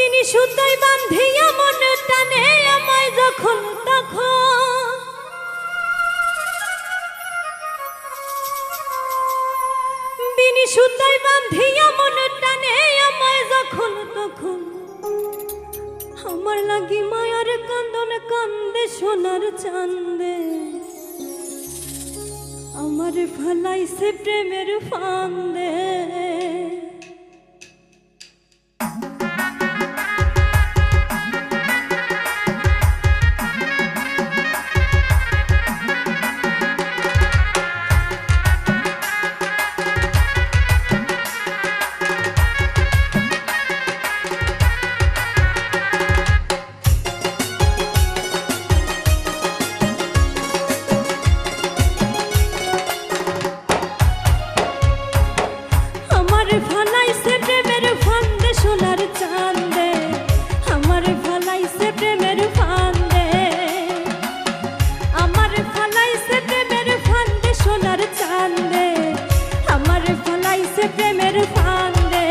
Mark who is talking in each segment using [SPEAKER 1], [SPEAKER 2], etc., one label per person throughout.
[SPEAKER 1] বিনি সুতায় বাঁধিয়া মন টানে আমায় যখন তখন, বিনি সুতায় বাঁধিয়া মন টানে আমায় যখন তখন, আমার লাগি মায়ার কান্দন কান্দে সোনার চাঁদে, আমার ফালাইছে প্রেমের ফান্দে। ফালাইছে প্রেমের ফান্দে সোনার চাঁদে, আমার ফালাইছে প্রেমের ফান্দে, আমার ফালাইছে প্রেমের ফান্দে সোনার চাঁদে, আমার ফালাইছে প্রেমের ফান্দে।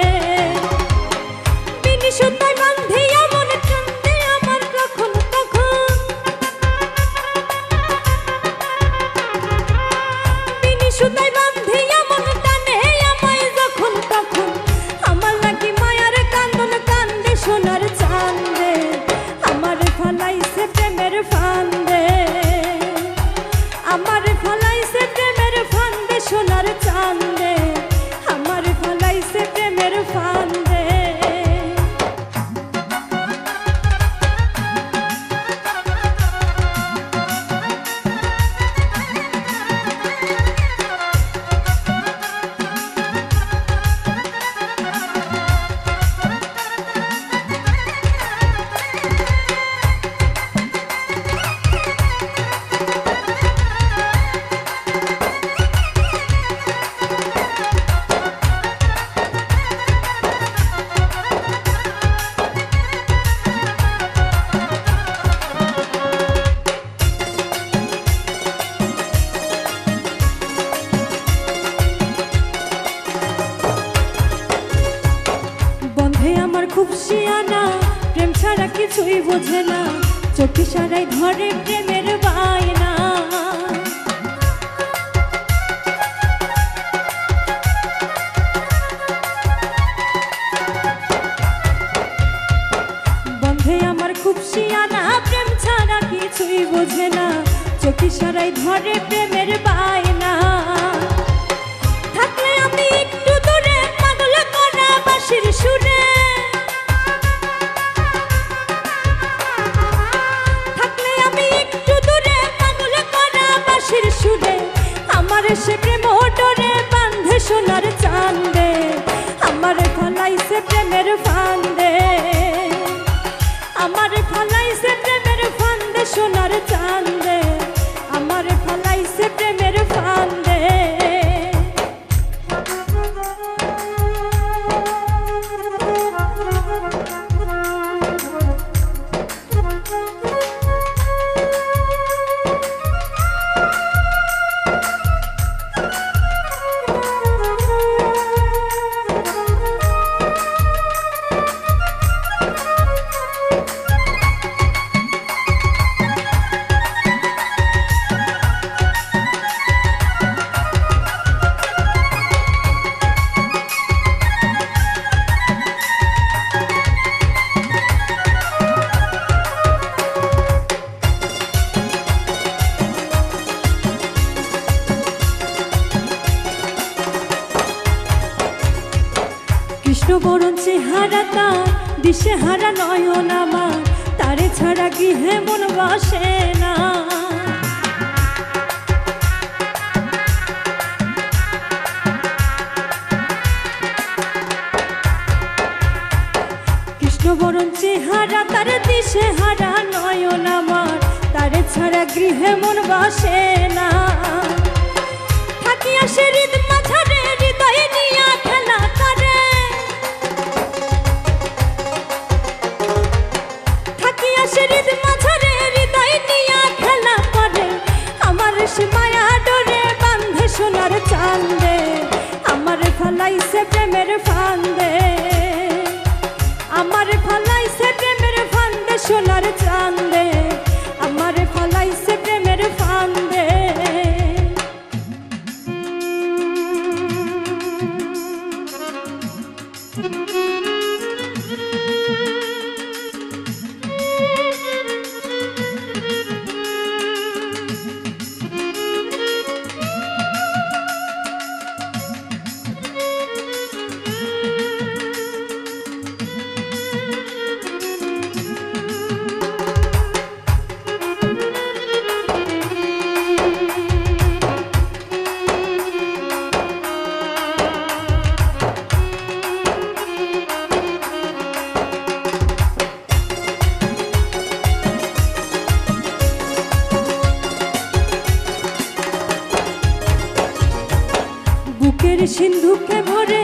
[SPEAKER 1] বিনি সুতায় বাঁধিয়া মন টানে আমার কখন তখন, বিনি সুতায় বাঁধিয়া মন টানে আমায় যখন তখন, আমার লাগি মায়ার কান্দন কান্দে সোনার চাঁদে, আমার ফালাইছে প্রেমের ফান্দে, আমার ফালাইছে প্রেমের ফান্দে সোনার চাঁদে, আমার ফালাইছে প্রেমের ফান্দে। খুব শিয়ানা প্রেম ছাড়া কিছুই বোঝে না, চোখ ইশারায় ধরে প্রেমের বায়না। বন্ধে আমার খুব শিয়ানা প্রেম ছাড়া কিছুই বোঝে না, চোখ ইশারায় ধরে প্রেমের বায়না। থাকলে আমি একটু দূরে পাগল করা বাঁশির সুরে, সুরে আমার সে প্রেম ডরে বাঁধে সোনার চাঁদে, আমার ফালাইছে প্রেমের ফান্দে, আমার ফালাইছে প্রেমের ফান্দে সোনার চাঁদে, আমার ফালাইছে প্রেমের ফান্দে। কৃষ্ণ বরণ চেহারা তার, দিশে হারা নয়ন আমার, তারে ছাড়া গৃহে মন বসে না। কৃষ্ণ বরণ চেহারা তার, দিশে হারা নয়ন আমার, তারে ছাড়া গৃহে মন বসে না। থাকিয়া সে হৃদ মাঝারে হৃদয় নিয়া খেলা করে, হৃদ মাঝারে হৃদয় নিয়া খেলা করে, আমার সে মায়া ডরে বাঁধে সোনার চাঁদে, আমার ফালাইছে প্রেমের ফান্দে, আমার ফালাই সিন্ধুকে ভরে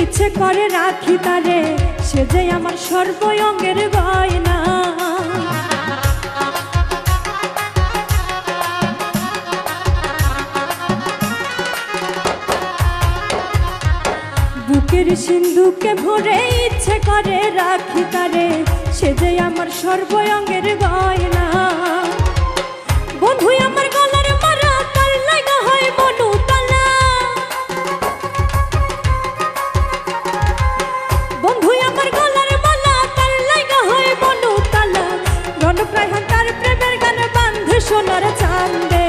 [SPEAKER 1] ইচ্ছে করে রাখি তারে, সে যে আমার সর্বঙ্গের গয়না। বুকের সিন্ধুকে ভরে ইচ্ছে করে রাখি তারে, সে যে আমার সর্বঙ্গের গয়না। বন্ধু আমার গলার মারা, তার লাগা হয় মনু তালা। বন্ধু আমার গলার মালা, তার লাগা হয় মনু তালা। রণপ্রায়হান তার প্রেমের গান বান্ধে সোনার চান্দে,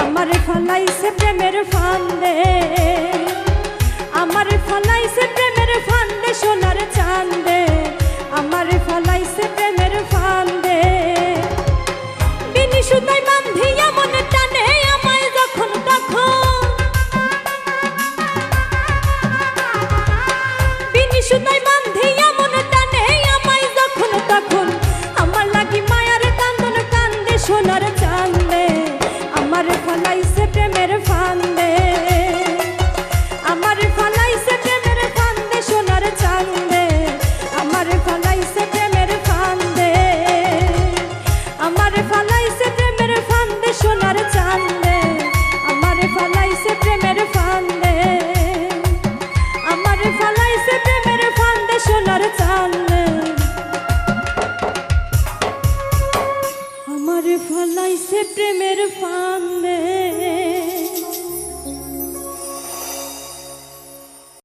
[SPEAKER 1] আমার ফলাইছে প্রেমের ফান্দে। আমার ফলাইছে প্রেমের ফান্দে সোনার চান্দে, আমার ফলাইছে প্রেমের ফান্দে। বিনি সুতাই বান্ধিয়া মনে টানে আমায় যখন তখন, বিনি সুতাই বান্ধিয়া মনে টানে আমায় যখন তখন। আমার লাগি মায়ার কান্দন কান্দে সোনার চান্দে, আমার ফলাইছে প্রেমের ফান্দে। আমার ফলাইছে প্রেমের ফান্দে সোনার চান্দে, আমার ফলাইছে প্রেমের ফান্দে। আমার ফলাইছে প্রেমের ফান্দে সোনার চান্দে, আমার ফলাইছে প্রেমের ফান্দে। আমার ফলাইছে প্রেমের ফান্দে সোনার চান্দে, আমার ফলাইছে প্রেমের